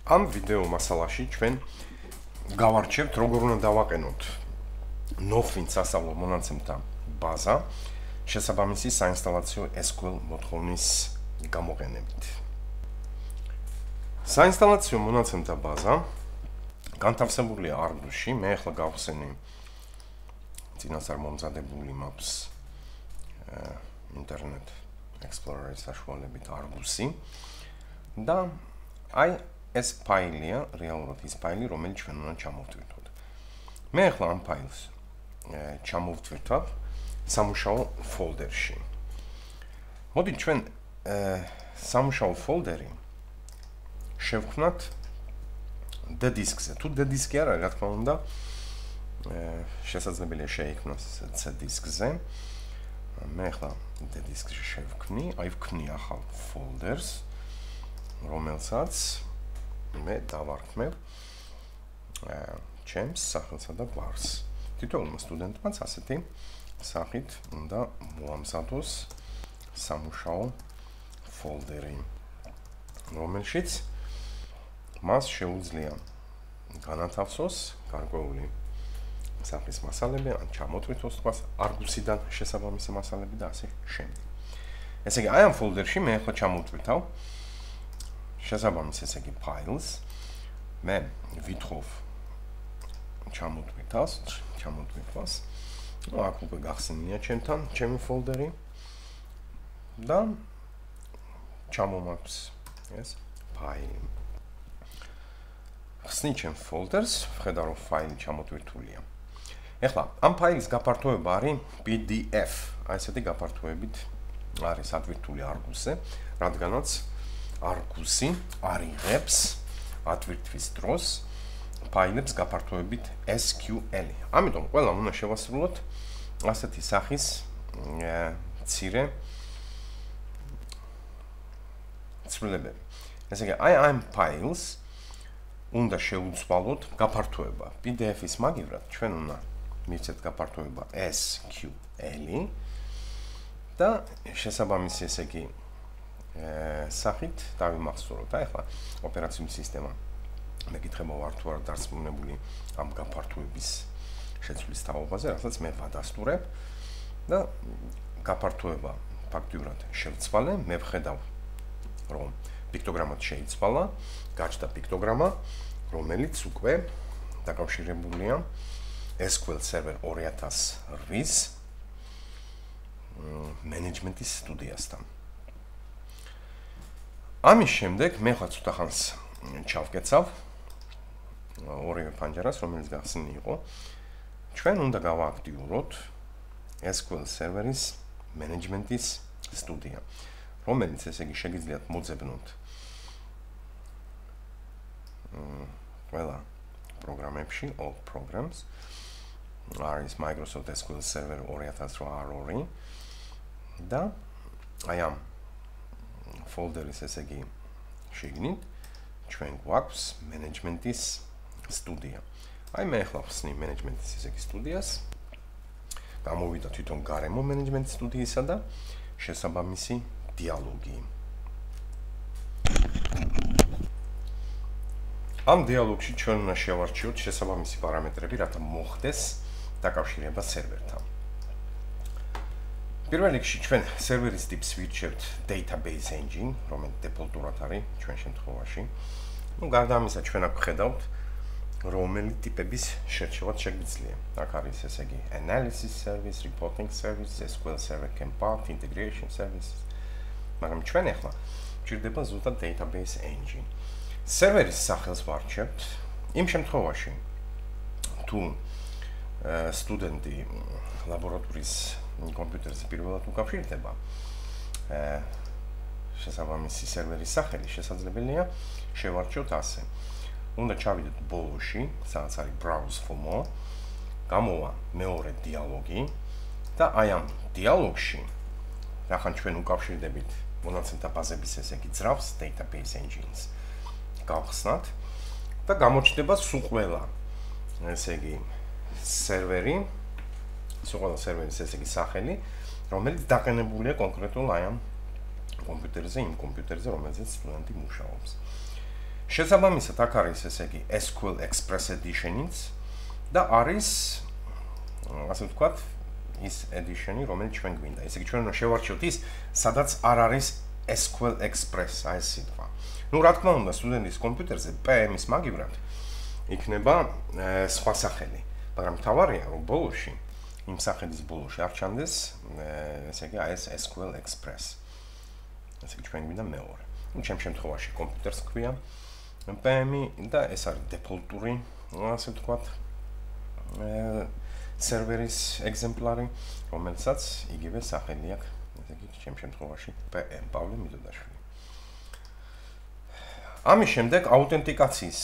Am video მასალაში ჩვენ გავარჩევთ როგორ უნდა დავაყენოთ Nofin სასწავლო მონაცემთა ბაზა შესაბამისი საინსტალაციო SQL მოთხოვნის გამოყენებით. საინსტალაციო მონაცემთა ბაზა განთავსებულია Argus-ში, მე ახლა გავხსენი წინასწარ მომზადებული maps Internet Explorer-ის საშუალებით Argus-ი და აი ეს ფაილია, რეალურად ის ფაილი, რომელიც ჩვენ უნდა ჩამოვთვირთოთ. მე ახლა ამ ფაილს ჩამოვთვირთავ სამუშაო ფოლდერში. მოდით ჩვენ სამუშაო ფოლდერი შევქმნათ D disk-ზე. თუ D disk-ი არ არის, რა თქმა უნდა, შესაძლებელია შეიქმნას C disk-ზე. მე ახლა D disk-ში შევქმნი, აი ვქმნი ახალ ფოლდერს, რომელსაც მე დავარქმევ ჩემს სახელსა და გვარს. თითოეულმა სტუდენტმაც ასეთი სახით უნდა მოამზადოს სამუშაო ფოლდერი, რომელშიც მას შეუძლია განათავსოს გარკვეული სახის მასალები, ან ჩამოტვირთოს თქვას Argus-იდან შესაბამისი მასალები და ასე შემდეგ. ესე იგი, აი ამ ფოლდერში მე ახლა ჩამოვთვირთავ შესაბამის ესე იგი files მე ვითხოვ ჩამოვთვირთვას აქ უკვე გახსნილია ჩემთან ჩემი ფოლდერი და ჩამომაქვს ეს ფაილი ხსნი ჩემ ფოლდერს ვხედავ რომ ფაილი ჩამოთვირთულია ეხლა ამ ფაილის გაფართოება არის PDF აი ესეთი გაფართოებით არის ატვირთული Argus-ზე რადგანაც Argus-ი არიღებს ატვირთვის დროს ფაილებს გაფართოებით SQL. ამიტომ ყველა უნდა შევასრულოთ ასეთი სახის მცირე ცვლილებები. ესე იგი, აი ამ ფაილს უნდა შევუცვალოთ გაფართოება. PDF-ის მაგივრად ჩვენ უნდა მივცეთ გაფართოება SQL და შესაბამისი ესე იგი სახით დავიმახსოვროთ. აი ახლა ოპერაციული სისტემა მეკითხება ვარ თუ არა დარწმუნებული ამ გაფართოების შეცვლის თაობაზე, რასაც მე ვადასტურებ და გაფართოება ფაქტიურად შევცვალე, მე ვხედავ რომ პიქტოგრამად შეიცვალა, გაჩნდა პიქტოგრამა, რომელიც უკვე დაკავშირებულია SQL Server 2008-ის მენეჯმენტის სტუდიასთან. ამის შემდეგ მე ხა ცოტა ხანს ჩავკეცავ ორივე პანჯარას, რომელიც გახსნილი იყო. ჩვენ უნდა გავააქტიუროთ SQL Server-ის მენეჯმენტის სტუდია, რომელიც ესე იგი შეგიძლიათ მოძებნოთ ყველა პროგრამებში, all programs. არის Microsoft SQL Server 2008 და აი ამ folder-ის ესე იგი შეგნით ჩვენ გვაქვს მენეჯმენტის სტუდია. აი მე ახლა ვხსნი მენეჯმენტის ესე იგი სტუდიას. გამოვიდა თვითონ გარემო მენეჯმენტის სტუდიისა და შესაბამისი დიალოგი. ამ დიალოგში ჩვენ უნდა შევარჩიოთ შესაბამისი პარამეტრები, რათა მოხდეს დაკავშირება სერვერთან. პირველ რიგში ჩვენ სერვერის ტიპს ვირჩევთ database engine, რომელიც დეფოლტურად არის ჩვენ შემთხვევაში. გარდა ამისა ჩვენ აქ ვხედავთ რომელი ტიპების შერჩევაც შეგვიძლია. აქ არის ესე იგი analysis service, reporting service, SQL server compart, integration services. მაგრამ ჩვენ ახლა გვჭირდება ზუსტად database engine. სერვერის სახელს ვარჩევთ იმ შემთხვევაში თუ სტუდენტი ლაბორატორიის კომპიუტერზე პირველად უკავშირდება შესაბამისი სერვერის სახელი შესაძლებელია შევარჩიოთ ასე. უნდა ჩავიდეთ ბოლოში, სადაც არის browse for more, გამოვა მეორე დიალოგი და აი ამ დიალოგში რახან ჩვენ უკავშირდებით მონაცემთა ბაზების ესე იგი ძრავს database engines გავხსნათ და გამოჩნდება სულ ყველა ესე იგი სერვერი სულ სერვერის ესე იგი სახელი, რომელიც დაყენებულია კონკრეტულ აი ამ კომპიუტერზე, იმ კომპიუტერზე, რომელზეც სტუდენტი მუშაობს. შესაბამისად აქ არის ესე იგი SQL Express Edition-იც და არის ასე ვთქვათ ის edition-ი, რომელიც ჩვენ გვინდა. ესე იგი ჩვენ უნდა შევარჩიოთ ის, სადაც არ არის SQL Express, აი ეს სიტყვა. ნუ რა თქმა უნდა, სტუდენტის კომპიუტერზე PM-ის მაგივრად იქნება სხვა სახელი, მაგრამ თავარია რომ ბოლოში იმ სახელის ბოლოში არ ჩანდეს ესე იგი ეს SQL Express. ესე იგი ჩვენ გვინდა მეორე. ნუ ჩემ შემთხვევაში კომპიუტერს ქვია PM-ი და ეს არის დეფოლტური, ასე ვთქვათ, სერვერის ეგზემპლარი, რომელსაც იგივე სახელი აქვს, ესე იგი ჩემ შემთხვევაში PM პავლე მიდოდაშვილი. ამის შემდეგ აუთენტიკაციის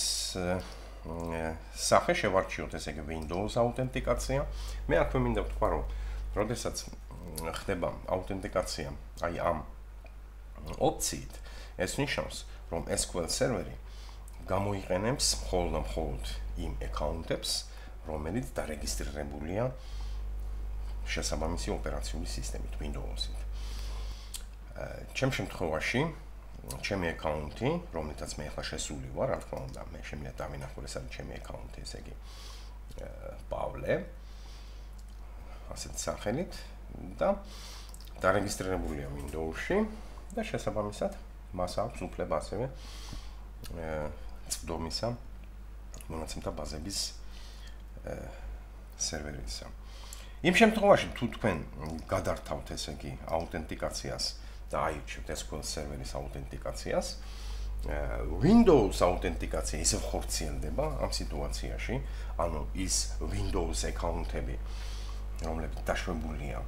სახე შევარჩიოთ, ესე იგი Windows აუთენტიკაცია. მე აქვე მინდა ვთქვა, რომ როდესაც ხდება აუთენტიკაცია, აი ამ ოპციით, ეს ნიშნავს, რომ SQL სერვერი გამოიყენებს მხოლოდ იმ აკაუნტებს, რომელიც დარეგისტრირებულია შესაბამისი ოპერაციული სისტემით Windows-ით. ჩემ შემთხვევაში ჩემი აკაუნტი, რომელთაც მე ახლა შესული ვარ, რა თქმა უნდა, მე შემიძლია დავინახო ეს არის ჩემი აკაუნტი, ესე იგი პავლე ასეთ სახელით და დარეგისტრირებულია Windows-ში და შესაბამისად მას აქვს უფლება ასევე წვდომისა მონაცემთა ბაზების სერვერისა. იმ შემთხვევაში თუ თქვენ გადართავთ ესე იგი აუთენტიკაციას და აირჩევთ SQL სერვერის აუთენტიკაციას, Windows აუთენტიკაცია ისევ ხორციელდება ამ სიტუაციაში, ანუ ის Windows აკაუნტები, რომლებიც დაშვებულია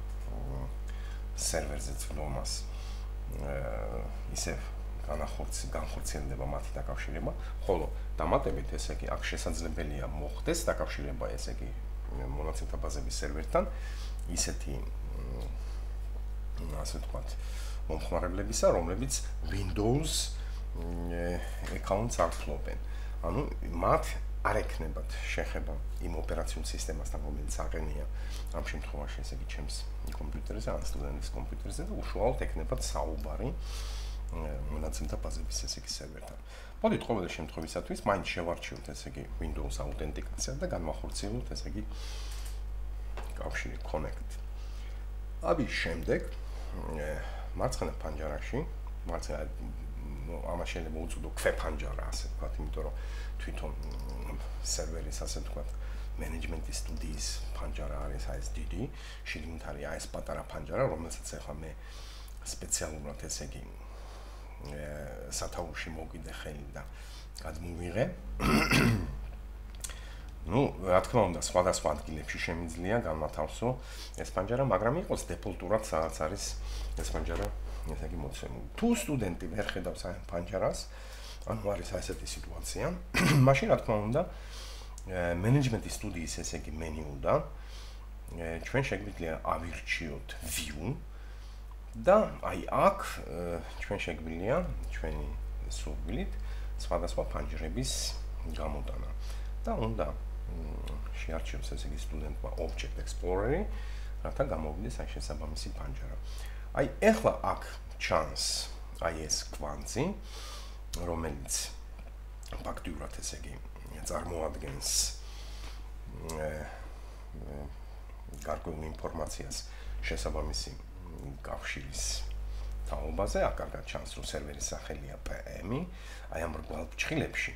სერვერზე წვდომას, ისევ განხორციელდება მათი დაკავშირება, ხოლო დამატებით ესე იგი აქ შესაძლებელია მოხდეს დაკავშირება ესე იგი მონაცემთა ბაზების სერვერთან ისეთი ასე ვთქვათ მომხმარებლებისა, რომლებიც Windows აკაუნტს არ ფლობენ. ანუ მათ არ ექნებათ შეხება იმ ოპერაციულ სისტემასთან, რომელიც აყენია ამ შემთხვევაში ესე იგი ჩემს კომპიუტერზე, ან სტუდენტის კომპიუტერზე და უშუალოდ ექნებათ საუბარი მონაცემთა ბაზების ესე იგი სერვერთან. მოდით ყოველ შემთხვევისათვის მაინც შევარჩიოთ ესე იგი Windows აუთენტიკაცია და განვახორციელოთ ესე იგი კავშირი connect. ამის შემდეგ მარცხენა პანჯარაში, ამას შეიძლება უწოდო ქვეპანჯარა, ასე ვთქვათ, იმიტომ რომ თვითონ სერვერის ასე ვთქვათ მენეჯმენტის სტუდიის პანჯარა არის აი ეს დიდი, შიგნით არის აი ეს პატარა პანჯარა, რომელსაც ახლა მე სპეციალურად ესე იგი სათაურში მოვიდე ხელი და გადმოვიღე. ნუ, რა თქმა უნდა, სხვადასხვა ადგილებში შემიძლია განმათავსო ეს პანჯარა, მაგრამ იყოს დეფოლტურად სადაც არის ეს პანჯარა, ესე იგი მოცემული. თუ სტუდენტი ვერ ხედავს ამ პანჯარას, ანუ არის ასეთი სიტუაცია, მაშინ რა თქმა უნდა, მენეჯმენტის სტუდიის ესე იგი მენიუდან ჩვენ შეგვიძლია ავირჩიოთ view და აი აქ ჩვენ შეგვიძლია ჩვენი სურვილით სხვადასხვა პანჯრების გამოტანა და უნდა შეარჩიოს ესე იგი სტუდენტმა Object Explorer-ი, რათა გამოვიდეს აი შესაბამისი პანჯარა. აი ეხლა აქ ჩანს აი ეს კვანძი, რომელიც ფაქტიურად ესე იგი წარმოადგენს გარკვეულ ინფორმაციას შესაბამისი კავშირის თაობაზე, აქ კარგად ჩანს, რომ სერვერის სახელია PM-ი, აი ამ რგვალ ფრჩხილებში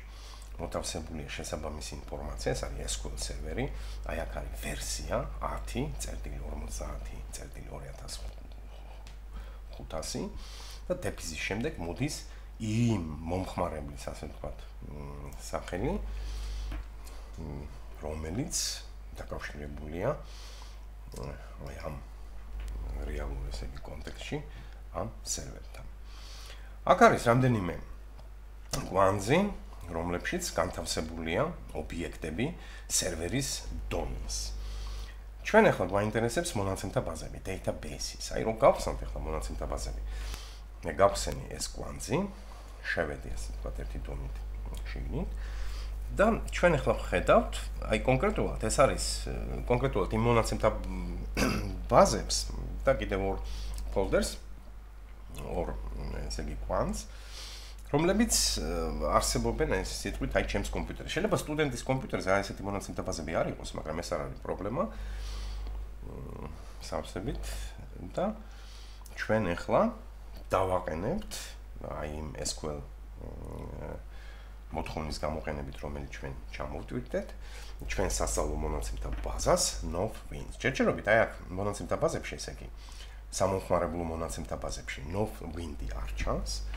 მოთავსებულია შესაბამისი ინფორმაცია, ეს არის SQL სერვერი, აი აქ არის ვერსია 10.50.2005 და დეფიზის შემდეგ მოდის იმ მომხმარებლის, ასე ვთქვათ, სახელი, რომელიც დაკავშირებულია აი ამ რეალურ ესე იგი კონტექსტში ამ სერვერთან. აქ არის რამდენიმე კვანძი, რომლებშიც განთავსებულია ობიექტები სერვერის დონეს. ჩვენ ახლა გვაინტერესებს მონაცემთა ბაზები, databases. აი რომ გავხსნათ ახლა მონაცემთა ბაზები. მე გავხსენი ეს კვანძი, შევედი ასე ვთქვათ ერთი დონით შიგნით და ჩვენ ახლა ვხედავთ, აი კონკრეტულად ეს არის კონკრეტულად იმ მონაცემთა ბაზებს და კიდევ ორ ფოლდერს, ორ ესე იგი კვანძს რომლებიც არსებობენ ეს სიტყვით აი ჩემს კომპიუტერში. შეიძლება სტუდენტის კომპიუტერზე აი ესეთი მონაცემთა ბაზები არ იყოს, მაგრამ ეს არ არის პრობლემა. სამსებით და ჩვენ ახლა დავაყენებთ აი იმ SQL მოთხოვნის გამოყენებით, რომელიც ჩვენ ჩამოვტვირთეთ, ჩვენ სასწავლო მონაცემთა ბაზას NOVWINS. ჯერჯერობით აი აქ მონაცემთა ბაზებში, ესე იგი, სამომხმარებლო მონაცემთა ბაზებში NOVWINS არ ჩანს.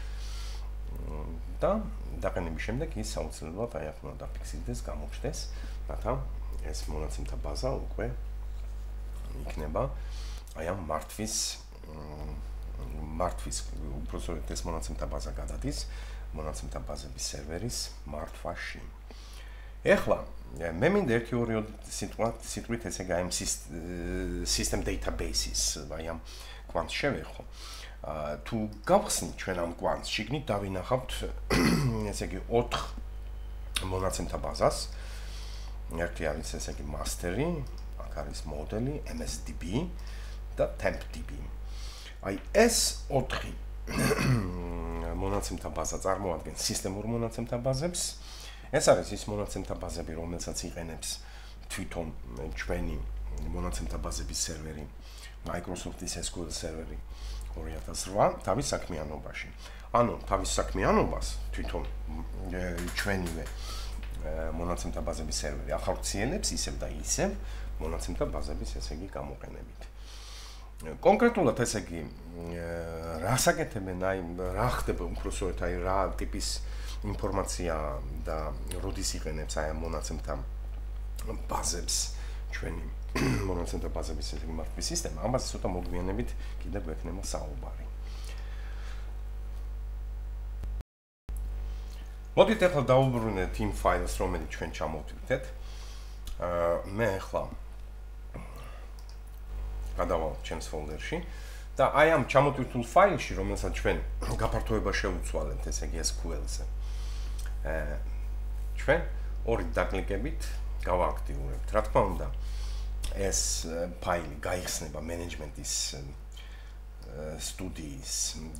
და დაყენების შემდეგ ის აუცილებლად აი აქ უნდა დაფიქსირდეს, გამოჩნდეს, რათა ეს მონაცემთა ბაზა უკვე იქნება აი ამ მართვის უпроსტოდ ეს მონაცემთა ბაზა გადადის მონაცემთა ბაზების სერვერის მართვაში. ეხლა მე მინდა 1-2 სიტყვით ესე იგი ამ system databases აი ამ კვანტს შევეხო. თუ გავხსნით ჩვენ ამ კვანტს, შიგნით დავინახავთ ესე იგი 4 მონაცემთა ბაზას. ერთი არის ესე იგი master-ი, აქ არის მოდელი, MSDB და TempDB. აი ეს 4 მონაცემთა ბაზა წარმოადგენს სისტემურ მონაცემთა ბაზებს. ეს არის ის მონაცემთა ბაზები, რომელსაც იყენებს თვითონ ჩვენი მონაცემთა ბაზების სერვერი, Microsoft-ის SQL სერვერი 2008 თავის საქმიანობაში. ანუ თავის საქმიანობას თვითონ ჩვენივე მონაცემთა ბაზების სერვერი ახორციელებს ისევ და ისევ მონაცემთა ბაზების ესე იგი გამოყენებით. კონკრეტულად ესე იგი რას აკეთებენ, აი რა ხდება უпроსტოდ აი რა ტიპის ინფორმაცია და როდის იყენებს აი ამ მონაცემთა ბაზებს ჩვენი მონაცემთა ბაზების ესე იგი მართვის სისტემა, ამაზე ცოტა მოგვიანებით კიდევ გვექნება საუბარი. მოდით ახლა დავუბრუნდეთ იმ ფაილს, რომელიც ჩვენ ჩამოვტვირთეთ. მე ახლა გადავალ ჩემს ფოლდერში და აი ამ ჩამოტვირთულ ფაილში, რომელსაც ჩვენ გაფართოება შევუცვალებთ, ესე იგი SQL-ზე. ჩვენ ორი დაკლიკებით გავააქტიურებთ. რა თქმა უნდა, ეს ფაილი გაიხსნება მენეჯმენტის სტუდიის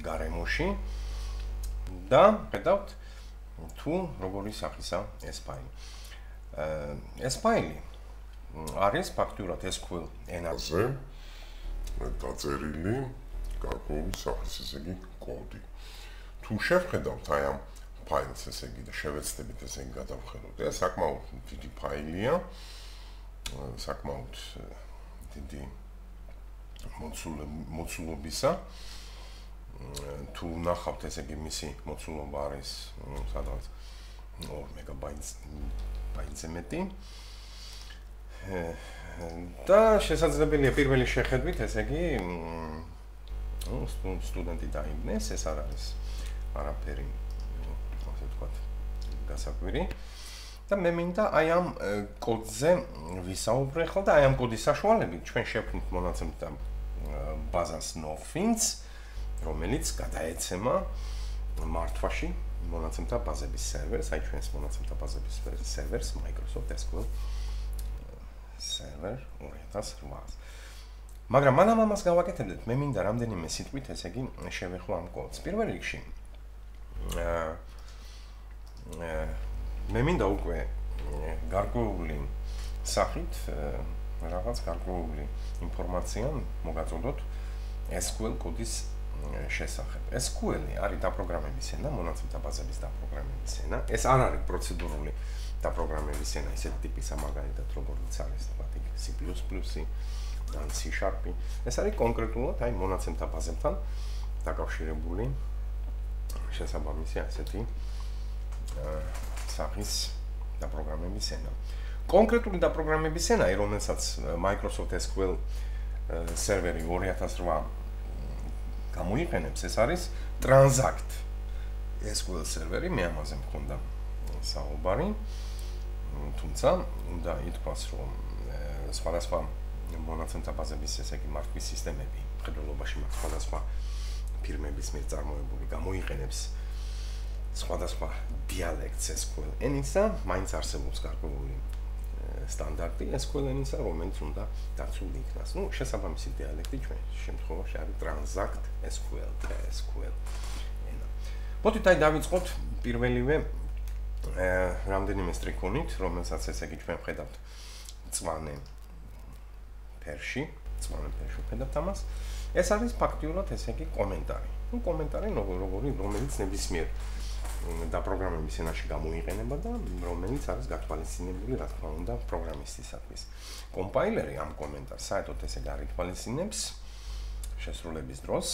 გარემოში და ხედავთ თუ როგორი სახისა ეს ფაილი. ეს ფაილი არის ფაქტურად SQL ენაზე დაწერილი გარკვეული სახის ესე იგი კოდი. თუ შევხედავთ აი ამ ფაილს ესე იგი და შევეცდებით ესე იგი გადავხედოთ, ეს საკმაოდ დიდი ფაილია, საკმაოდ დიდი მოცულობისა. თუ ნახავთ ესე იგი მისი მოცულობა არის სადღაც 2 მეგაბაიტზე მეტი. და შესაძლებელია პირველი შეხედვით ესე იგი სტუდენტი დაიბნეს, ეს არ არის არაფერი ასე ვთქვათ გასაკვირი. და მე მინდა აი ამ კოდზე ვისაუბრე ხოლმე და აი ამ კოდის საშუალებით ჩვენ შევქმნით მონაცემთა ბაზას NOVWINS, რომელიც გადაეცემა მართვაში მონაცემთა ბაზების სერვერს, აი ჩვენს მონაცემთა ბაზების სერვერს Microsoft SQL Server 2008. მაგრამ მანამ ამას გავაკეთებდეთ, მე მინდა რამდენიმე სიტყვით ესე იგი შევეხო ამ კოდს. პირველ რიგში მე მინდა უკვე გარკვეული სახით რაღაც გარკვეული ინფორმაცია მოგაწოდოთ SQL კოდის შესახებ. SQL-ი არის დაპროგრამების ენა, μονაცემთა ბაზების დაპროგრამების ენა. ეს არ არის პროცედურული დაპროგრამების ენა, ისეთი ტიპისა მაგალითად როგორც არის C++-ი, ან C#. ეს არის კონკრეტულად აი მონაცემთა ბაზებთან დაკავშირებული შესაბამისი ასეთი სახის დაპროგრამების ენა. კონკრეტული დაპროგრამების ენა, რომელსაც Microsoft SQL სერვერი 2008 გამოიყენებს, ეს არის Transact SQL სერვერი, მე ამაზე მქონდა საუბარი. თუმცა უნდა ითქვას, რომ სხვადასხვა მონაცემთა ბაზების ესე იგი მართვის სისტემები მხედველობაში მათ სხვადასხვა ფირმების მიერ წარმოებული გამოიყენებს სხვადასხვა დიალექტს SQL ენისა, მაინც არსებობს გარკვეული სტანდარტი SQL ენისა, რომელიც უნდა დაცული იქნას. ნუ შესაბამისი დიალექტი ჩვენ შემთხვევაში არის Transact SQL ენა. მოდით აი დავიწყოთ პირველივე რამდენიმე სტრიქონით, რომელსაც ესე იგი ჩვენ ვხედავთ მწვანე ფერში ვხედავთ ამას. ეს არის ფაქტიურად ესე იგი კომენტარი. კომენტარი რომელიც ნებისმიერ დაპროგრამების ენაში გამოიყენება და რომელიც არის გათვალისწინებული, რა თქმა უნდა, პროგრამისტისათვის. კომპაილერი ამ კომენტარს საერთოდ ესე გარითვალისწინებს შესრულების დროს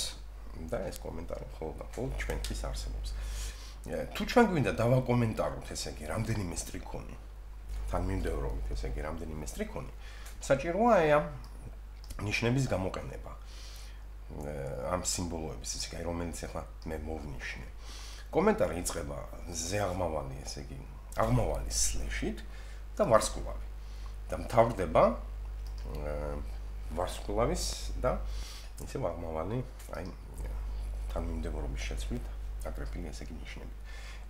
და ეს კომენტარი მხოლოდ ჩვენთვის არსებობს. თუ ჩვენ გვინდა დავაკომენტაროთ ესე იგი რამდენიმე სტრიქონი, თანმიმდევრობით ესე იგი რამდენიმე სტრიქონი, საჭიროა ამ ნიშნების გამოყენება. ამ სიმბოლოების ესე იგი რომელიც ახლა მე მოვნიშნე. კომენტარი იწყება ზეაღმავალი ესე იგი აღმავალი სლეშით და ვარსკვლავი და მთავრდება ვარსკვლავის და ისე აღმავალი აი თანმიმდევრობის შეცვლით აკრეფილი ესე იგი ნიშნები.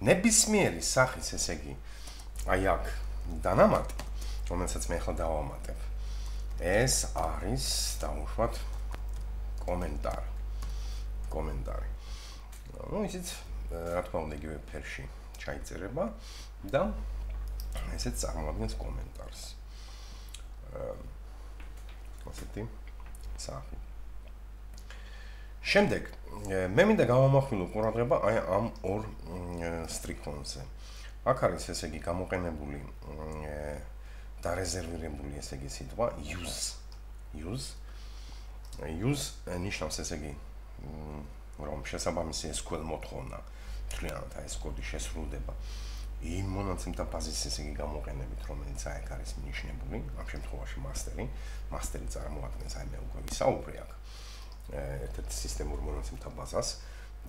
ნებისმიერი სახის ესე იგი აი აქ დანამატი, რომელსაც მე ახლა დავამატებ. ეს არის დავუშვათ კომენტარი. ну ისიც რა თქმა უნდა იგივე ფერში ჩაიწერება და ესეც წარმოადგენს კომენტარს. ასეთი სახით. შემდეგ მე მინდა გავამახვილო ყურადღება აი ამ ორ სტრიქონზე. აქ არის ესე იგი გამოყენებული დარეზერვირებული ესე იგი სიტყვა use ნიშნავს ესე იგი რომ შესაბამისი SQL მოთხოვნა მთლიანად ეს კოდი შესრულდება იმ მონაცემთა ბაზის ესე იგი გამოყენებით, რომელიც აი აქ არის მინიშნებული, ამ შემთხვევაში მასტერი წარმოადგენს აი მე უკვე ვისაუბრე აქ ერთ-ერთ სისტემურ მონაცემთა ბაზას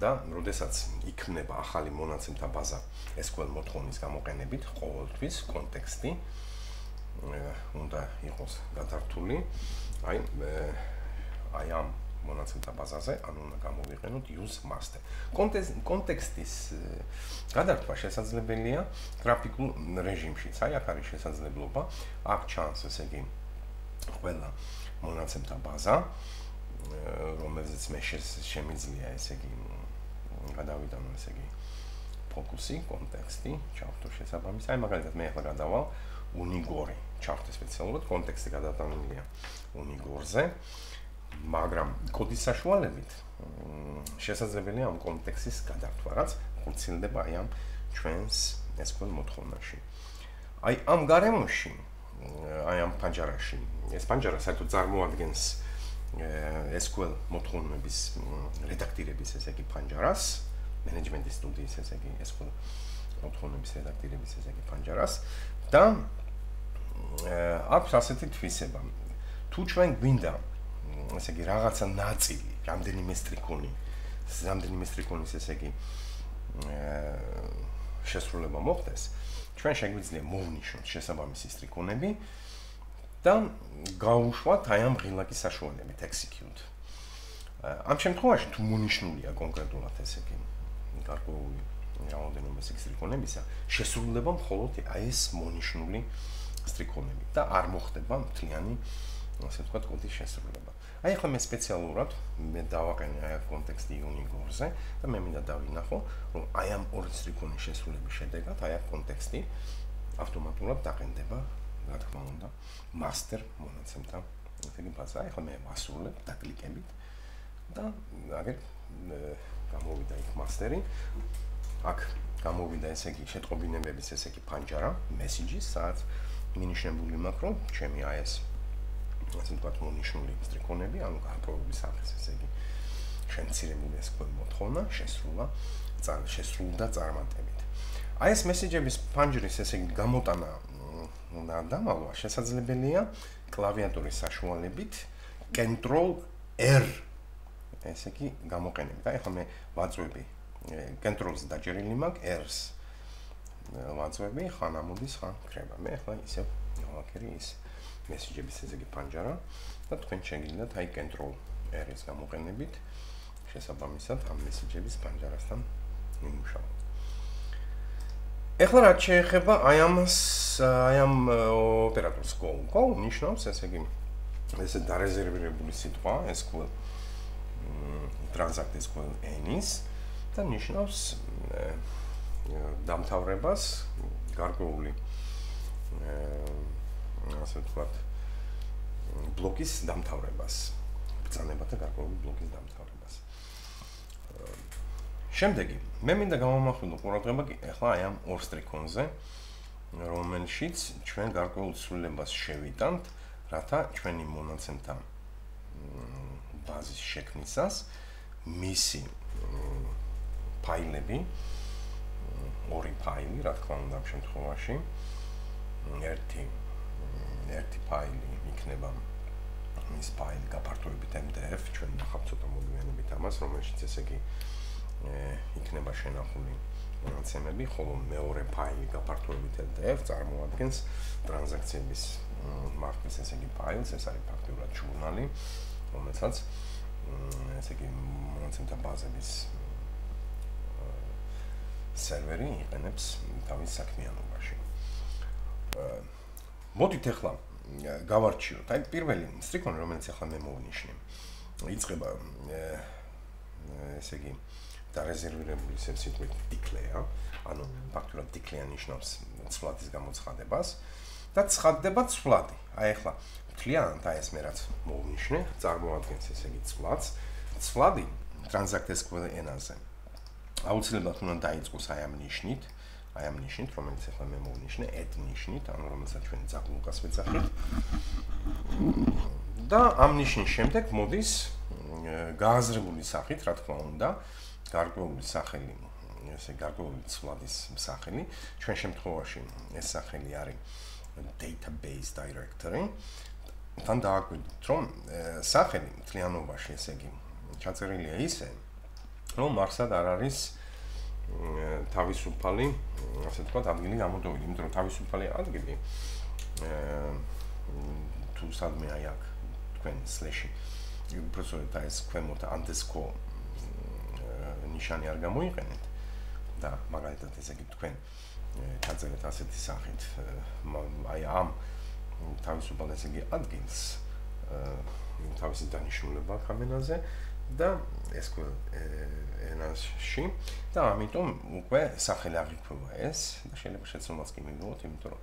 და როდესაც იქნება ახალი მონაცემთა ბაზა SQL მოთხოვნის გამოყენებით, ყოველთვის კონტექსტი უნდა იყოს გადართული აი ამ მონაცემთა ბაზაზე, ანუ უნდა გამოვიყენოთ use master. კონტექსტის გადართვა შესაძლებელია გრაფიკულ რეჟიმშიც. აი აქ არის შესაძლებლობა, აქ ჩანს ესე იგი ყველა მონაცემთა ბაზა, რომელზეც მე შემიძლია ესე იგი გადავიდანო ესე იგი ფოკუსი, კონტექსტი, ჩავთო შესაბამისი. აი მაგალითად მე ახლა გადავალ unigore, ჩავთე სპეციალურად კონტექსტი გადატანილია unigore-ზე. მაგრამ კოდის საშუალებით შესაძლებელია ამ კონტექსტის გადართვა, რაც ხორციელდება აი ამ ჩვენს SQL მოთხოვნაში. აი ამ გარემოში, აი ამ პანჯარაში, ეს პანჯარა საერთოდ წარმოადგენს SQL მოთხოვნების რედაქტირების ესე იგი პანჯარას, მენეჯმენტის სტუდიის ესე იგი SQL მოთხოვნების რედაქტირების ესე იგი პანჯარას და აქვს ასეთი თვისება. თუ ჩვენ გვინდა ესე იგი რაღაცა ნაწილი, რამდენიმე სტრიქონის ესე იგი შესრულება მოხდეს, ჩვენ შეგვიძლია მოვნიშნოთ შესაბამისი სტრიქონები და გავუშვათ აი ამ ღილაკის საშუალებით execute. ამ შემთხვევაში თუ მონიშნულია კონკრეტულად ესე იგი გარკვეული რაოდენობა სტრიქონებისა, შესრულდება მხოლოდ აი ეს მონიშნული სტრიქონები და არ მოხდება მთლიანი ასე ვთქვათ კოდის შესრულება. აი ახლა მე სპეციალურად მე დავაყენე აი კონტექსტი unigore-ზე და მე მინდა დავინახო, რომ აი ამ ორი სტრიქონის შესრულების შედეგად აი კონტექსტი ავტომატურად დაყენდება, რა თქმა უნდა, master მონაცემთა ესე იგი ბაზა. აი ახლა მე ვასრულებ დაკლიკებით და აგერ გამოვიდა იქ master-ი. აქ გამოვიდა ესე იგი შეტყობინებების ესე იგი პანჯარა, messages, სადაც მინიშნებული მაქვს, რომ ჩემი აი ეს ასე ვთქვათ მონიშნული სტრიქონები, ანუ გარკვეულების სახის ესე იგი შემცირებული SQL მოთხოვნა შესრულდა წარმატებით. აი ეს მესეჯების პანჯრის ესე იგი გამოტანა უნდა დამალვა შესაძლებელია კლავიატურის საშუალებით Ctrl-R ესე იგი გამოყენებით. აი ახლა მე ვაწვევი Ctrl-ს დაჭერილი მაქვს, R-ს ვაწვევი, ხან ამოდის, ხან ქრება. მე ახლა ისევ გავაკეთე ის მესეჯების ესე იგი პანჯარა და თქვენ შეგიძლიათ აი Ctrl-R-ის გამოყენებით შესაბამისად ამ მესეჯების პანჯარასთან იმუშაოთ. ეხლა რაც შეეხება აი ამ ოპერატორს call ნიშნავს ესე იგი ესე დარეზერვირებული სიტყვა SQL transact SQL n-ის და ნიშნავს დამთავრებას, გარკვეული ასე ვთქვათ, ბლოკის დამთავრებას, ბრძანებათა გარკვეული ბლოკის დამთავრებას. შემდეგი, მე მინდა გამოვმახვილო ყურადღება ახლა აი ამ ორ სტრიქონზე, რომელშიც ჩვენ გარკვეულ ცვლილებას შევიტანთ, რათა ჩვენი მონაცემთა ბაზის შექმნისას მისი ფაილები, ორი ფაილი, რა თქმა უნდა, ამ შემთხვევაში ერთი ფაილი იქნება მის ფაილი გაფართოებით MDF, ჩვენ ნახავთ ცოტა მოგვიანებით ამას, რომელშიც ესე იგი იქნება შენახული მონაცემები, ხოლო მეორე ფაილი გაფართოებით MDF წარმოადგენს ტრანზაქციების მართვის ესე იგი ფაილს, ეს არის ფაქტურად ჟურნალი, რომელსაც ესე იგი მონაცემთა ბაზების სერვერი იყენებს თავის საქმიანობაში. მოდით ახლა გავარჩიოთ. აი პირველი სტრიქონი, რომელიც ახლა მე მოვნიშნე. იწყება ესე იგი დარეზერვირებული სიტყვით declare, ანუ ფაქტურად declare ნიშნავს ცვლადის გამოცხადებას და ცხადდება ცვლადი. აი ახლა მთლიანად აი ეს მე რაც მოვნიშნე, წარმოადგენს ესე იგი ცვლადს. ცვლადი transact SQL ენაზე. აუცილებლად უნდა დაიწყოს აი ამ ნიშნით, რომელიც ახლა მე მოვნიშნე, add ნიშნით, ანუ რომელსაც ჩვენ ძაღლუკას ვეძახით. და ამ ნიშნის შემდეგ მოდის გააზრებული სახით, რა თქმა უნდა, გარკვეული სახელი, ესე გარკვეული ცვლადის სახელი. ჩვენ შემთხვევაში ეს სახელი არის database directory. თან დააკვირდით, რომ სახელი მთლიანობაში, ესე იგი, ჩაწერილია ისე, რომ მარსად არ არის თავისუფალი, ასე ვთქვათ, ადგილი გამოდოვილი, იმიტომ რომ თავისუფალი ადგილი თუ სადმე აი აქ თქვენ სლეში უბრალოდ ეს ქვემოთ underscore ნიშანი არ გამოიყენეთ და მაგალითად ესე იგი თქვენ ჩაწერეთ ასეთი სახით აი ამ თავისუფალ ესე იგი ადგილს თავისი დანიშნულება კამენაზე და SQL ენაში და ამიტომ უკვე სახელი აღიქვება ეს და შეიძლება შეცდომაც კი მივიღოთ, იმიტომ რომ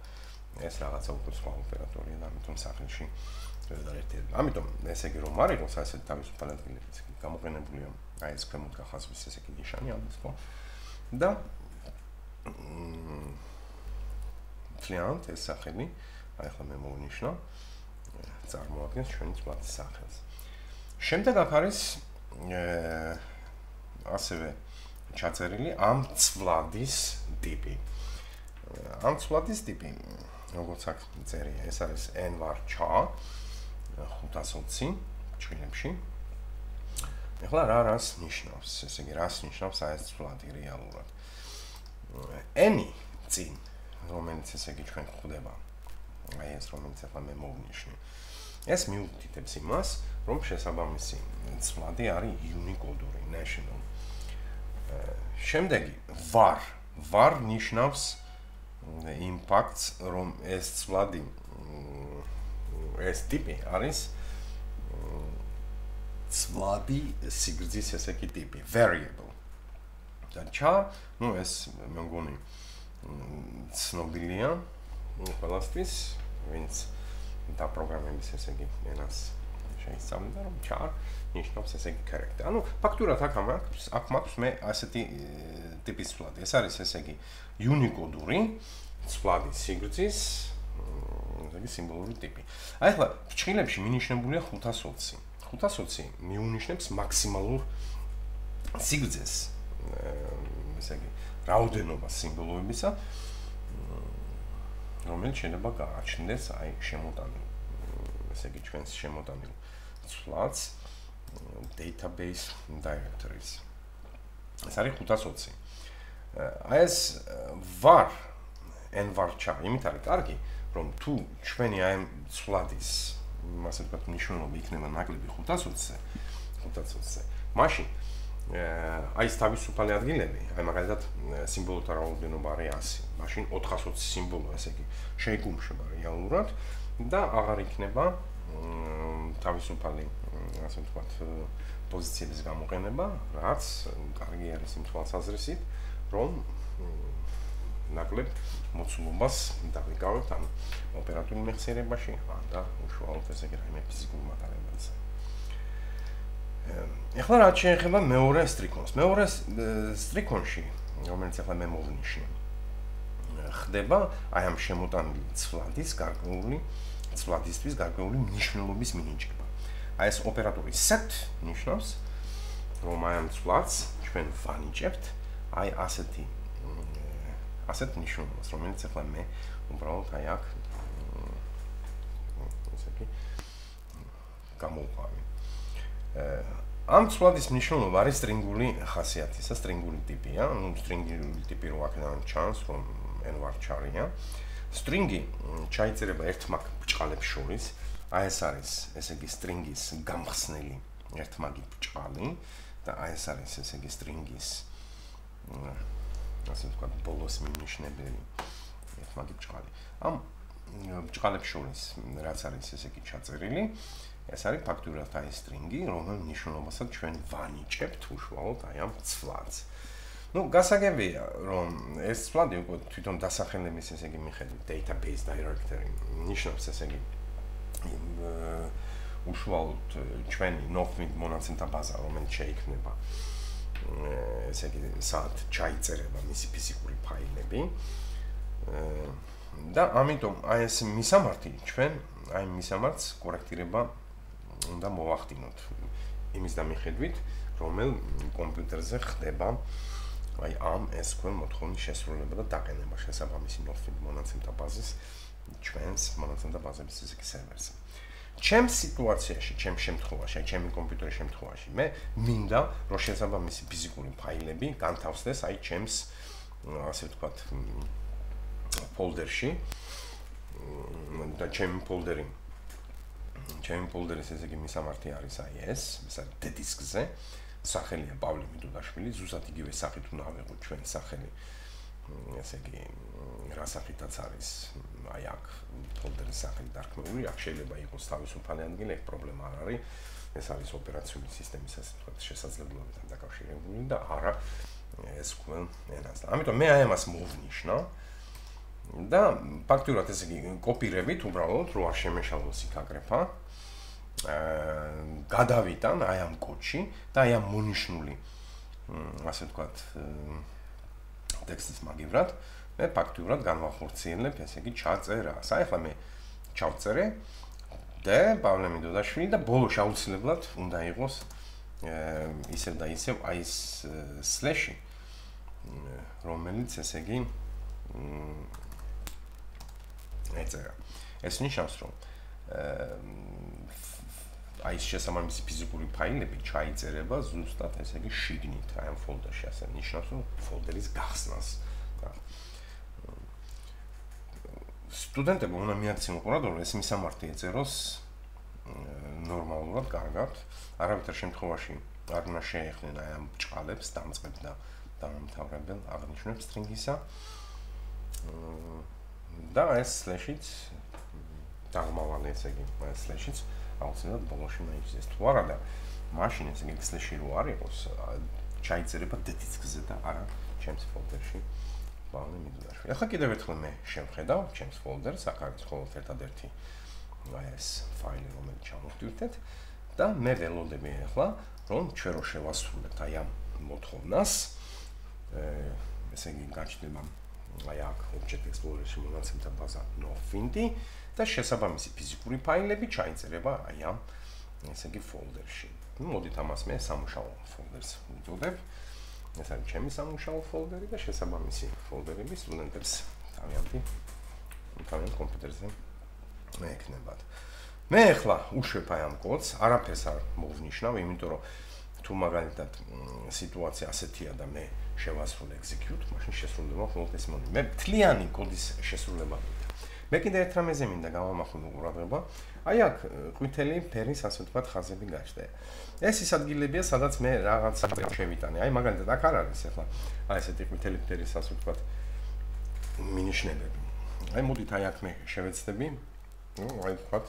ეს რაღაცა უკვე სხვა ოპერატორია და ამიტომ სახელში გადაერთება. ამიტომ ესე იგი რომ არ იყოს ასეთი თავისუფალი ადგილები გამოყენებულია აი ეს ქვემოთ გახაზვის ესე იგი ნიშანი ამისო და მთლიანად ეს სახელი აი ახლა მე მოვნიშნო წარმოადგენს ჩვენი ცვლადის სახელს. შემდეგ აქ არის ასევე ჩაწერილი ამ ცვლადის ტიპი. ამ ცვლადის ტიპი, როგორც აქ წერია, ეს არის nvarchar 520 ჩხილებში. ეხლა რას ნიშნავს? ესე იგი, რას ნიშნავს აი ეს ცვლადი რეალურად? n-ი წინ, რომელიც ესე იგი ჩვენ გვხვდება. აი ეს რომელიც ახლა მე მოვნიშნე. ეს მიუთითებს იმას, რომ შესაბამისი ცვლადი არის unicode-ური, national. შემდეგი var ნიშნავს იმ ფაქტს, რომ ეს ცვლადი ეს ტიპი არის ცვლადი სიგრძის ესე იგი ტიპი, variable. და ну ეს მე მგონი ცნობილია ყველასთვის, ვინც და პროგრამების ესე იგი ენას შეისწავლიდა, რომ char ნიშნავს ესე იგი character. ანუ ფაქტურად აქ მაქვს მე ასეთი ტიპის ცვლადი. ეს არის ესე იგი unicode-ური ცვლადის სიგრძის ესე იგი სიმბოლური ტიპი. აი ახლა ფრჩხილებში მინიშნებულია 520. 520 მიუნიშნებს მაქსიმალურ სიგრძეს ესე იგი რაოდენობას სიმბოლოებისა, რომელიც შეიძლება გააჩნდეს აი შემოტანილ ესე იგი ჩვენს შემოტანილ ცვლადს database directories. ეს არის 520. აი ეს var nvarchar იმით არის კარგი, რომ თუ ჩვენი აი ცვლადის ასე ვთქვათ მნიშვნელობა იქნება ნაკლები 520-ზე, მაშინ აი ეს თავისუფალი ადგილები, აი მაგალითად სიმბოლოთა რაოდენობა არის 100, მაშინ 420 სიმბოლო ესე იგი შეიგუმშება რეალურად და აღარ იქნება თავისუფალი ასე ვთქვათ პოზიციების გამოყენება, რაც კარგი არის იმ თვალსაზრისით, რომ ნაკლებ მოცულობას დავიკავებთ ამ ოპერატიული მეხსიერებაში, და უშუალოდ ესე იგი რაიმე ფიზიკურ მატარებელზე. ეხლა რაც შეეხება მეორე სტრიქონს. მეორე სტრიქონში, რომელიც ახლა მე მოვნიშნე, ხდება აი ამ შემოტანილი ცვლადისთვის გარკვეული მნიშვნელობის მინიჭება. აი ეს ოპერატორი set ნიშნავს, რომ აი ამ ცვლადს ჩვენ ვანიჭებთ აი ასეთ ნიშნულობას, რომელიც ახლა მე უბრალოდ აი აქ ესე იგი გამოვყავი. ამ ცვლადის მნიშვნელობა არის სტრინგული ხასიათისა, სტრინგული ტიპია, სტრინგული ტიპი რო აქედან ჩანს, რომ n ვარჩარია. სტრინგი ჩაიწერება ერთმაგ ბრჭყალებს შორის. აი ეს არის, ესე იგი, სტრინგის გამხსნელი ერთმაგი ბრჭყალი და აი ეს არის, ესე იგი, სტრინგის ასე ვთქვათ, ბოლოს მინიშნებელი ერთმაგი ბრჭყალი. ამ ბრჭყალებს შორის რაც არის, ესე იგი, ჩაწერილი, ეს არის ფაქტურად აი სტრინგი, რომელის მნიშვნელობასაც ჩვენ ვანიჭებთ უშუალოდ აი ამ ცვლადს. გასაგებია, რომ ეს ცვლადი უკვე თვითონ დასახელების, ესე იგი, მიხედვით database directory ნიშნავს, ესე იგი, უშუალოდ ჩვენი nofmid მონაცემთა ბაზა, რომელიც შეიქმნება, ესე იგი, სად ჩაიწერება მისი ფიზიკური ფაილები. და ამიტომ აი ეს მისამართი ჩვენ აი მისამართს კორექტირება უნდა მოვახდინოთ იმის დამიხედვით, რომელ კომპიუტერზე ხდება აი ამ SQL მოთხოვნის შესრულება და დაყენება შესაბამისი nofmid მონაცემთა ბაზის ჩვენს მონაცემთა ბაზების ისეთი სერვერზე. ჩემს სიტუაციაში, ჩემს შემთხვევაში, აი ჩემი კომპიუტერის შემთხვევაში, მე მინდა რომ შესაბამისი ფიზიკური ფაილები განთავსდეს აი ჩემს ასე ვთქვათ ფოლდერში და ჩემი ფოლდერის ესე იგი მისამართი არის აი ეს დისკზე. სახელია პავლე მიდუდაშვილი, ზუსტად იგივე სახით უნდა ავიღოთ ჩვენ სახელი. ესე იგი რა სახითაც არის აი აქ ფოლდერის სახელი დარქმეული, აქ შეიძლება იყოს თავისუფალი ადგილი, ეგ პრობლემა არ არის. ეს არის ოპერაციული სისტემის ასე ვთქვათ შესაძლებლობებთან დაკავშირებული და არა SQL ენასთან. ამიტომ მე აი ამას მოვნიშნა და ფაქტურად ესე იგი კოპირებით უბრალოდ რო არ შემეშალოს იქ აგრეფა გადავიტან აი ამ კოდში და აი ამ მონიშნული ასე ვთქვათ ტექსტის მაგივრად მე ფაქტურად განვახორციელებ ესე იგი ჩაწერას. აი ახლა მე ჩავწერე და პავლე მიდუდაშვილი და ბოლოს აუცილებლად უნდა იყოს ისევ და ისევ აი ეს სლეში რომელიც ესე იგი ეწერა. ეს ნიშნავს რომ აი ეს შესაბამისი ფიზიკური ფაილები ჩაიწერება ზუსტად ესე იგი შიგნით აი ამ ფოლდერში, ასე ნიშნავს რომ ფოლდერის გახსნას. სტუდენტებმა უნდა მიაქციონ ყურადღება, რომ ეს მისამართი ეწეროს ნორმალურად, კარგად. არავითარ შემთხვევაში არ უნდა შეეხნენ აი ამ ბრჭყალებს, დამწყებ და დამამთავრებელ აღნიშნებს სტრინგისა. და ეს სლეშიც დაღმავალი ესე იგი, ეს სლეშიც აუცილებლად ბოლოში მაიქცეს. თუ არა და მაშინ ესე იგი სლეში რო არ იყოს, ჩაიწერება დისკზე და არა ჩემს ფოლდერში. პავლე მიდუდაშვილი. ახლა კიდევ ერთხელ მე შევხედავ ჩემს ფოლდერს, აქ არის მხოლოდ ერთადერთი აი ეს ფაილი, რომელიც ჩამოვდივთეთ და მე ველოდები ახლა, რომ ჩვენ რო შევასრულებთ აი ამ მოთხოვნას, ესე იგი გაჩნდება აი აქ Object Explorer-ში მონაცემთა ბაზა nofmid და შესაბამისი ფიზიკური ფაილები ჩაიწერება აი ამ ესე იგი ფოლდერში. მოდით ამას მე სამუშაო ფოლდერს ვუწოდებ. ეს არის ჩემი სამუშაო ფოლდერი და შესაბამისი ფოლდერები სტუდენტებს თავიანთი კომპიუტერზე მეექნებათ. მე ახლა უშვებ აი ამ კოდს, არაფერს არ მოვნიშნავ, იმიტომ რომ თუ მაგალითად სიტუაცია ასეთია და მე შევასრულე execute, მაშინ შესრულდება მხოლოდ ეს მონი. მე მთლიანი კოდის შესრულება მინდა. მე კიდე ერთ რამეზე მინდა გავამახვილო ყურადღება. აი აქ ყვითელი ფერის ასე ვთქვათ ხაზები გაჩნდა. ეს ის ადგილებია, სადაც მე რაღაც შევიტანე. აი მაგალითად აქ არ არის ახლა აი ესეთი ყვითელი ფერის ასე ვთქვათ მინიშნებები. აი მოდით აი აქ მე შევეცდები. აი ვთქვათ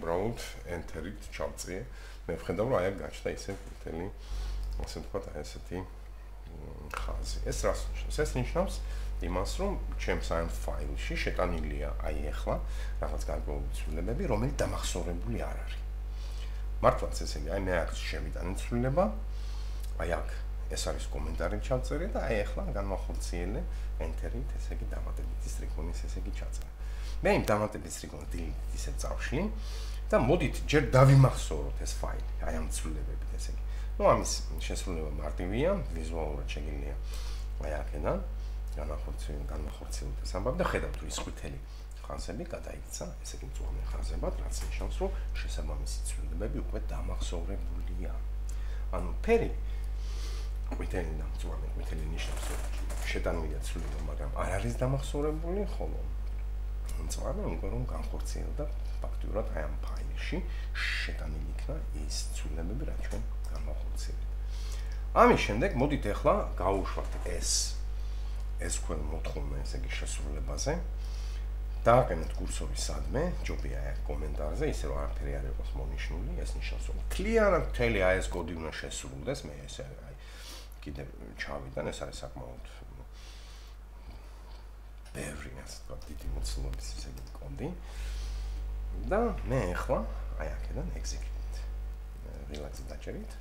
უბრალოდ enter-ით ჩავწიე. მე ვხედავ რომ აი აქ გაჩნდა ისე მთელი ასე ვთქვათ აი ესეთი ხაზი. ეს რას ნიშნავს? ეს ნიშნავს იმას, რომ ჩემს ამ ფაილში შეტანილია აი ახლა რაღაც გარკვეული ცვლილებები, რომელიც დამახსოვრებული არ არის. მართლაც ესე იგი, აი მე აქ შევიტანე ცვლილება, აი აქ ეს არის კომენტარი ჩავწერე და აი ახლა განვახორციელე enter-ით, ესე იგი დამატებითი სტრიქონის ესე იგი ჩაწერე. მე იმ დამატებითი სტრიქონის delete ისე წავშლი და მოდით ჯერ დავიმახსოვროთ ეს ფაილი, აი ამ ცვლილებებით ესე იგი. ნუ ამის შესრულება მარტივია, ვიზუალურად შეგიძლია აი აქედან განვახორციელოთ ეს ამბავი და ხედავთ რომ ის ყვითელი ხაზები გადაიქცა, ესე იგი მწვანე ხაზებად, რაც ნიშნავს რომ შესაბამისი ცვლილებები უკვე დამახსოვრებულია. ანუ ფერი ყვითელი და მწვანე, ყვითელი ნიშნავს რომ შეტანილია ცვლილება, მაგრამ არ არის დამახსოვრებული, ხოლო მწვანე უკვე რომ განხორციელდა ფაქტურად აი ამ ფაილში შეტანილი იქნა ის ცვლილებები, რაც ჩვენ განვახორციელებთ. ამის შემდეგ მოდით ახლა გავუშვათ ეს SQL მოთხოვნა ესე იგი შესრულებაზე. დააყენეთ კურსორი სადმე, ჯობია აი კომენტარზე, ისე რომ არაფერი არ იყოს მონიშნული, ეს ნიშნავს რომ კლიანტ მთელი აი ეს კოდი უნდა შესრულდეს, მე ესე აი კიდევ ჩავიდან, ეს არის საკმაოდ ბევრი ასე ვთქვათ, დიდი მოცულობის ესე იგი კოდი. და მე ახლა აი აქედან execute relax დაჭერით.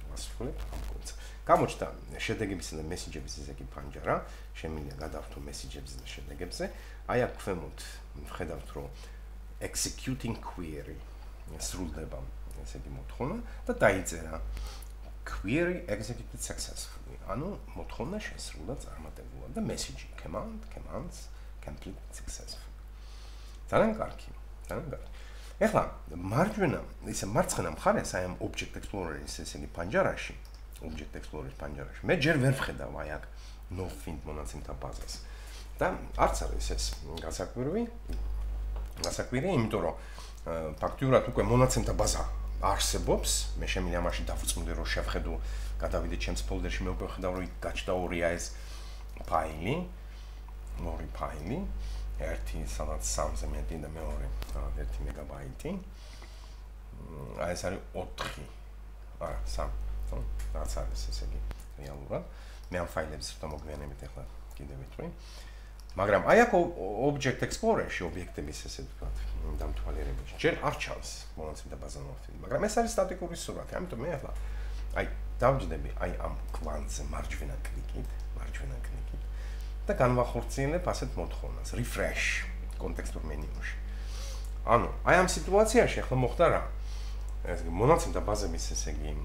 ვასრულებ ამ კოდს. გამოჩნდა შედეგებისა და მესიჯების ესე იგი პანჯარა, შემიძლია გადავთო მესიჯებზე და შედეგებზე. აი აქ ქვემოთ ვხედავთ რომ executing query სრულდება ესე იგი მოთხოვნა და დაიწერა query executed successfully. ანუ მოთხოვნა შესრულდა წარმატებულად და message commands complete successfully. ძალიან კარგი. ეხლა მარჯვენა, ისე მარცხენა მხარეს აი ამ object explorer-ის ესე იგი პანჯარაში, object explorer-ის პანჯარაში მე ჯერ ვერ ვხედავ აი აქ no-find მონაცემთა ბაზას. და არც არის ეს გასაკვირი, იმიტომ რომ ფაქტიურად უკვე მონაცემთა ბაზა არსებობს, მე შემიძლია მაშინ დავწმუნდე რომ შევხედო, გადავიდე ჩემს ფოლდერში, მე უკვე ვხედავ რომ იქ გაჩნდა ორი ეს ფაილი, ერთი სადაც 3-ზე მეტი და მეორე 1 მეგაბაიტი. აი ეს არის 4. არა, 3. რაც არის ესე იგი რეალურად. მე ამ ფაილებს ვთქვი მოგვიანებით ახლა კიდევ ვიტყვი. მაგრამ აი აქ object explorer-ში ობიექტების ესე ვთქვათ, დამთვალიერებაში ჯერ არ ჩანს მონაცემთა ბაზა no-find, მაგრამ ეს არის სტატიკური სურათი, ამიტომ მე ახლა აი დავჯდები აი ამ კვანტზე მარჯვენა კლიკით და განვახორციელებ ასეთ მოთხოვნას refresh კონტექსტურ მენიუში. ანუ აი ამ სიტუაციაში ახლა მოხდა რა? ეს მონაცემთა ბაზების ესე იგი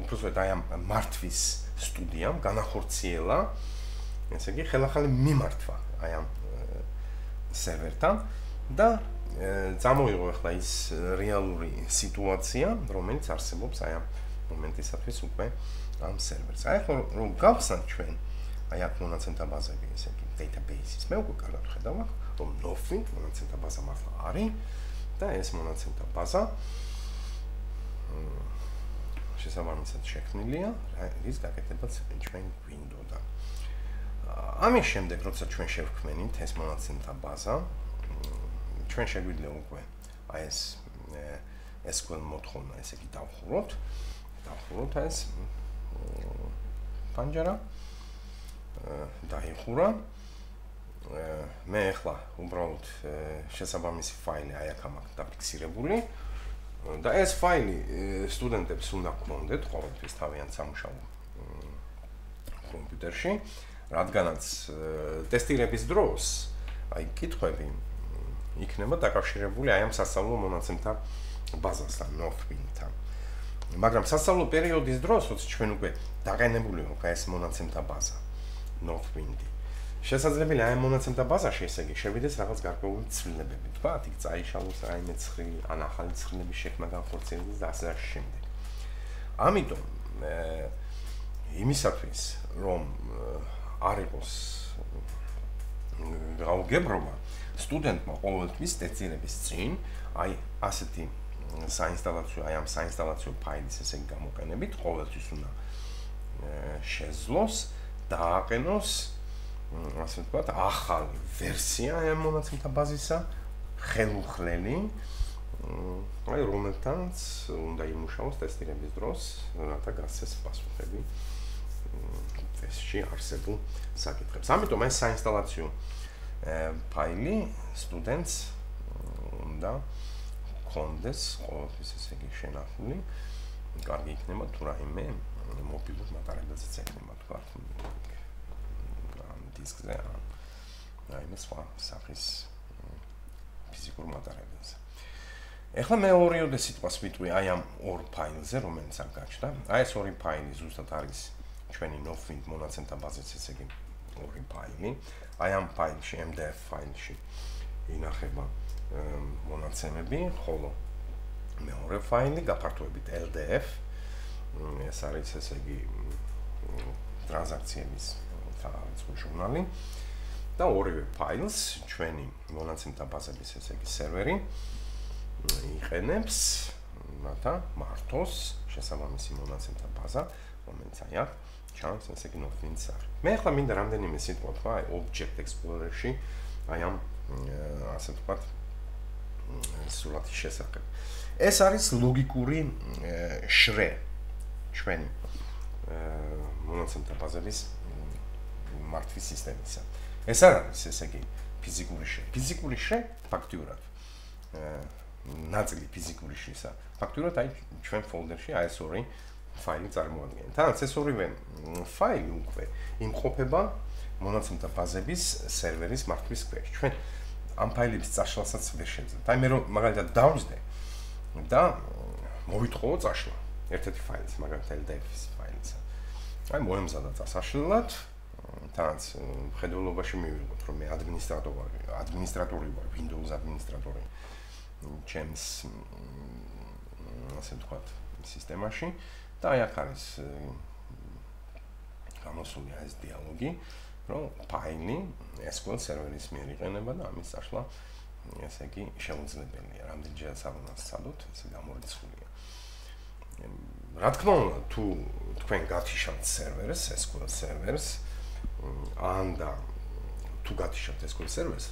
უბრალოდ აი ამ მართვის სტუდიამ განახორციელა ესე იგი ხელახალი მიმართვა აი ამ სერვერთან და წამოიღო ახლა ის რეალური სიტუაცია, რომელიც არსებობს აი ამ მომენტისათვის უკვე ამ სერვერს. აი ახლა რომ გავხსნათ ჩვენ აი აქ მონაცემთა ბაზები ესე იგი databases, მე უკვე კარგად ხედავ რომ no-find მონაცემთა ბაზა მართლა არის და ეს მონაცემთა ბაზა შესაბამისად შექმნილია რის გაკეთებაც ჩვენ გვინდოდა. ამის შემდეგ როცა ჩვენ შევქმნით ეს მონაცემთა ბაზა, ჩვენ შეგვიძლია უკვე აი ეს SQL მოთხოვნა ესე იგი დავხუროთ ეს პანჯარა დაიხურა. მე ახლა უბრალოდ შესაბამისი ფაილი აი აქ მაქვს დაფიქსირებული და ეს ფაილი სტუდენტებს უნდა გქონდეთ ყოველთვის თავიანთ სამუშაო კომპიუტერში, რადგანაც ტესტირების დროს აი კითხვები იქნება დაკავშირებული აი ამ სასწავლო მონაცემთა ბაზასთან, no-find-თან. მაგრამ სასწავლო პერიოდის დროს, როცა ჩვენ უკვე დაყენებული ვიყავ ეს მონაცემთა ბაზა, no-find-ი, შესაძლებელია აი მონაცემთა ბაზაში ესე იგი შევიდეს რაღაც გარკვეული ცვლილებები, თქვა, იქ წაიშალოს რაიმე ცხრილი, ან ახალი ცხრილების შექმნა განხორციელდეს და ასე შემდეგ. ამიტომ იმისათვის, რომ არ იყოს გაუგებრობა, სტუდენტმა ყოველთვის ტესტირების წინ აი ასეთი საინსტალაციო, აი ამ საინსტალაციო ფაილის ესე იგი გამოყენებით ყოველთვის უნდა შეძლოს დააყენოს ასე ვთქვათ ახალი ვერსია ამ მონაცემთა ბაზისა ხელუხლელი, აი რომელთანაც უნდა იმუშაოს ტესტირების დროს, რათა გასცეს პასუხები ტესტში არსებულ საკითხებს. ამიტომ ეს საინსტალაციო ფაილი სტუდენტს უნდა კონდეს ყოველთვის ესე იგი შენახული. კარგი იქნება თუ რაიმე მობილურ მატარებელზეც ექნება თქვა დისკზე რაიმე სხვა სახის ფიზიკურ მატარებელზე. ეხლა მეორეოდე სიტყვას ვიტყვი აი ამ ორ ფაილზე, რომელიც აქ გაჩნდა. აი ეს ორი ფაილი ზუსტად არის ჩვენი Nofwind მონაცემთა ბაზის ესე იგი ორი ფაილი. აი ამ ფაილში, MDF ფაილში ინახება მონაცემები, ხოლო მეორე ფაილი გაფართოებით LDF ეს არის ესე იგი ტრანზაქციების თავისუფლ ჟურნალი და ორივე ფაილს ჩვენი მონაცემთა ბაზების ესე იგი სერვერი იყენებს, რათა მართოს შესაბამისი მონაცემთა ბაზა, რომელიც აი აქ ჩანს ესე იგი Nofwind-ს არის. მე ახლა მინდა რამდენიმე სიტყვა თქვა აი Object Explorer-ში აი ამ ასე ვთქვათ სურათის შესახებ. ეს არის ლოგიკური შრე ჩვენი მონაცემთა ბაზების მართვის სისტემისა. ეს არ არის ესე იგი ფიზიკური შრე. ფიზიკური შრე ფაქტიურად ნაწილი ფიზიკური შრისა. ფაქტიურად აი ჩვენ ფოლდერში აი ეს ორი ფაილი წარმოადგენთ. თანაც ეს ორივე ფაილი უკვე იმყოფება მონაცემთა ბაზების სერვერის მართვის ქვეშ. ჩვენ ამ ფაილების წაშლასაც ვერ შეძლებთ. აი მე რომ მაგალითად დავზდე და მოვითხოვო წაშლა ერთ-ერთი ფაილის, მაგალითად LDF-ის ფაილისა. აი მოემზადა წასაშლელად, თანაც მხედველობაში მივიღოთ, რომ მე ადმინისტრატორი ვარ, Windows ადმინისტრატორი ჩემს ასე ვთქვათ სისტემაში და აი აქ არის გამოსული ეს დიალოგი, რომ ფაილი SQL სერვერის მიერ იყენება და ამის წაშლა ესე იგი შეუძლებელია. რამდენჯერაც არ უნდა სცადოთ, ესე გამორიცხულია. რა თქმა უნდა, თუ თქვენ გათიშავთ სერვერს, SQL სერვერს, ან და თუ გათიშავთ SQL სერვერს,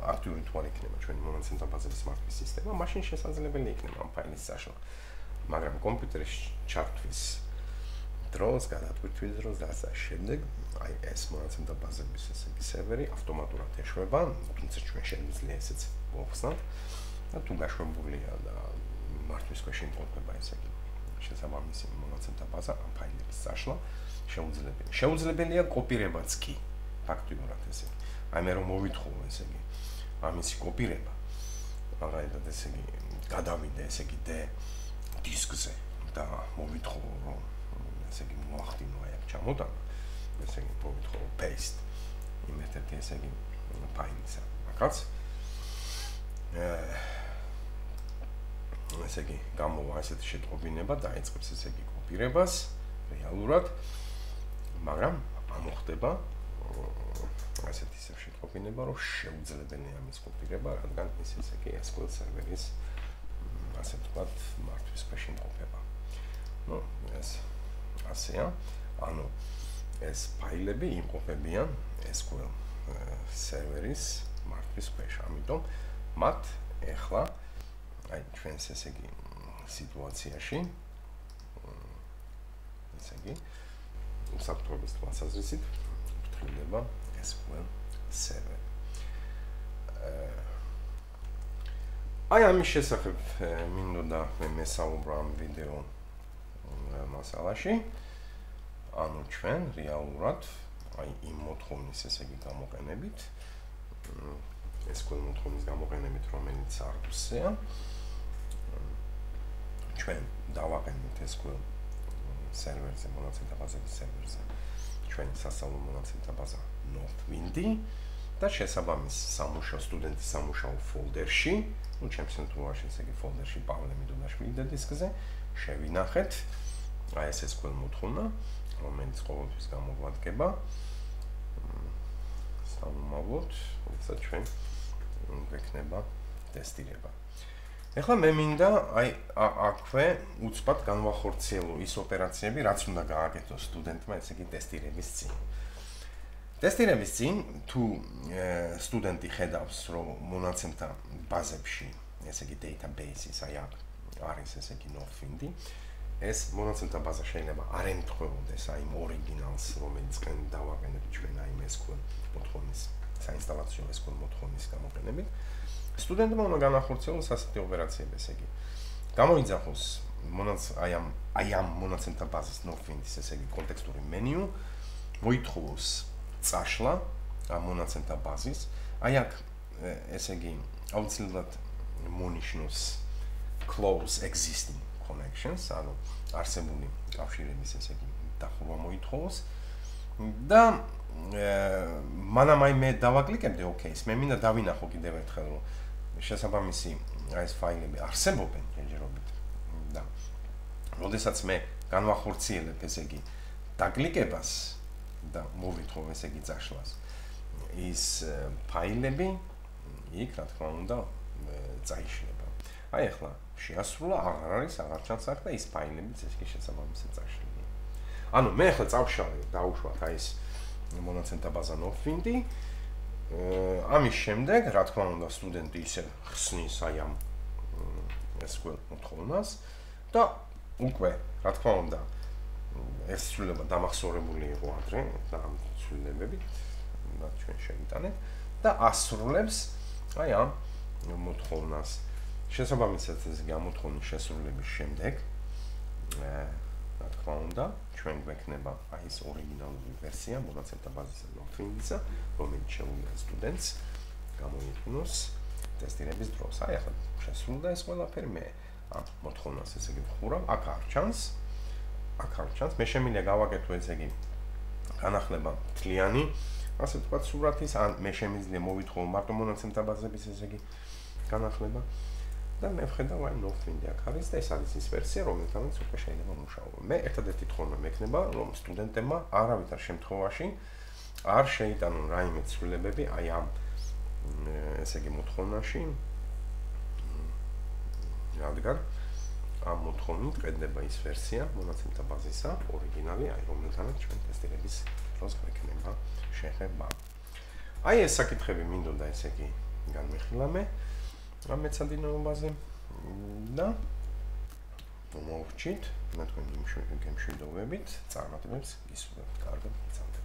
აქტიური თუ არ იქნება ჩვენი მონაცემთა ბაზების მართვის სისტემა, მაშინ შესაძლებელი იქნება ამ ფაილის წაშლა. მაგრამ კომპიუტერის ჩართვის დროს, გადატვირთვის დროს და ასე შემდეგ, აი ეს მონაცემთა ბაზების ესე იგი სერვერი ავტომატურად ეშვება, თუმცა ჩვენ შეგვიძლია ესეც ვახსნათ და თუ გაშვებულია და მართვის ქვეშ იმყოფება ესე იგი შესაბამისი მონაცემთა ბაზა, ამ ფაილების წაშლა შეუძლებელია. შეუძლებელია კოპირებაც კი, ფაქტიურად ესე იგი. აი მე რომ მოვითხოვო ესე იგი ამისი კოპირება, მაგალითად ესე იგი გადავიდე ესე იგი D დისკზე და მოვითხოვო რომ ესე იგი მოახდინო აი აქ ჩამოტანა, ესე იგი მოვითხოვო paste იმ ერთ-ერთი ესე იგი ფაილისა. აქაც ესე იგი გამოვა ესეთი შეტყობინება, დაიწყებს ესე იგი კოპირებას რეალურად, მაგრამ ამოხდება ასეთი შეტყობინება, რომ შეუძლებელია ამის კოპირება, რადგან ის ესე იგი SQL სერვერის ასე ვთქვათ მართვის ქვეშ იმყოფება. ნუ ეს ასეა, ანუ ეს ფაილები იმყოფებიან SQL სერვერის მართვის ქვეშ, ამიტომ მათ ეხლა აი ჩვენს ესე იგი სიტუაციაში ესე იგი უსაფრთხოების თვალსაზრისით ფრთხილდება SQL server. აი ამის შესახებ მინდოდა მე მესაუბრო ამ ვიდეო მასალაში. ანუ ჩვენ რეალურად აი იმ მოთხოვნის ესე იგი გამოყენებით SQL მოთხოვნის გამოყენებით, რომელიც ArcSea ჩვენ დავაყენებთ SQL სერვერზე, მონაცემთა ბაზების სერვერზე ჩვენი სასწავლო მონაცემთა ბაზა Nofwind-ი და შესაბამის სამუშაო სტუდენტის სამუშაო ფოლდერში, ну ჩემს შემთხვევაში ესე იგი ფოლდერში პავლე მიდონაშვილი და დისკზე შევინახეთ აი ეს SQL მოთხოვნა, რომელიც ყოველთვის გამოგვადგება. სამომავლოდ, როცა ჩვენ გვექნება ტესტირება. ეხლა მე მინდა აი აქვე უცბად განვახორციელო ის ოპერაციები, რაც უნდა გააკეთოს სტუდენტმა ესე იგი ტესტირების წინ. ტესტირების წინ თუ სტუდენტი ხედავს, რომ მონაცემთა ბაზებში, ესე იგი database-ის აი არის ესე იგი Northwind-ი, ეს მონაცემთა ბაზა შეიძლება არ ემთხვეოდეს აი იმ ორიგინალს, რომელიც ჩვენ დავაყენებთ ჩვენ აი SQL მოთხოვნის საინსტალაციო SQL მოთხოვნის გამოყენებით. სტუდენტმა უნდა განახორციელოს ასეთი ოპერაციები, ესე იგი გამოიძახოს აი ამ მონაცემთა ბაზის Northwind-ის ესე იგი კონტექსტური მენიუ, მოითხოვოს წაშლა ამ მონაცემთა ბაზის, აი აქ ესე იგი აუცილებლად მონიშნოს close existing connections, ანუ არსებული კავშირების ესე იგი დახურვა მოითხოვოს და მანამ აი მე დავაკლიკებდი OK-ს, მე მინდა დავინახო კიდევ ერთხელ, რომ შესაბამისი აი ეს ფაილები არსებობენ ჯერჯერობით და როდესაც მე განვახორციელებ ესე იგი დაკლიკებას და მოვითხოვ ესე იგი წაშლას ის ფაილები იქ რა თქმა უნდა წაიშლება. აი ახლა შეასრულა, აღარ არის, აღარ ჩანს აქ და ის ფაილებიც ესე იგი შესაბამისად წაშლილია. ანუ მე ახლა წავშალე დაუშვათ აი ეს მონაცემთა ბაზა Northwind-ი. ამის შემდეგ, რა თქმა უნდა, სტუდენტი ისე ხსნის აი ამ SQL მოთხოვნას და უკვე, რა თქმა უნდა, ეს ცვლილება დამახსოვრებული იყო ადრე და ამ ცვლილებები და ჩვენ შევიტანეთ და ასრულებს აი ამ მოთხოვნას. შესაბამისად ეს გამოთხოვნის შესრულების შემდეგ რა თქმა უნდა, ჩვენ გვექნება აი ეს ორიგინალური ვერსია მონაცემთა ბაზისა Northwind-ისა, რომელიც შეუძლია სტუდენტს გამოიყენოს ტესტირების დროს. აი ახლა შესრულდა ეს ყველაფერი, მე ამ მოთხოვნას ესე იგი ვხურავ, აქ არ ჩანს. მე შემიძლია გავაკეთო ესე იგი განახლება მთლიანი, ასე ვთქვათ, სურათის, ან მე შემიძლია მოვითხოვო მარტო მონაცემთა ბაზების ესე იგი განახლება და მე ვხედავ აი Northwind-ი აქ არის და ეს არის ის ვერსია, რომელთანაც უკვე შეიძლება მუშაობა. მე ერთადერთი თხოვნა მექნება, რომ სტუდენტებმა არავითარ შემთხვევაში არ შეიტანონ რაიმე ცვლილებები აი ამ ესე იგი მოთხოვნაში, რადგან ამ მოთხოვნით ყედება ის ვერსია მონაცემთა ბაზისა, ორიგინალი, აი რომელთანაც ჩვენ ტესტირების დროს გვექნება შეხება. აი ეს საკითხები მინდოდა ესე იგი განვიხილა მე ამ მეცადინეობაზე და მოვვრჩით, მე თქვენ გემშვიდობებით, წარმატებებს გისურვებთ, კარგად გრძელდებათ.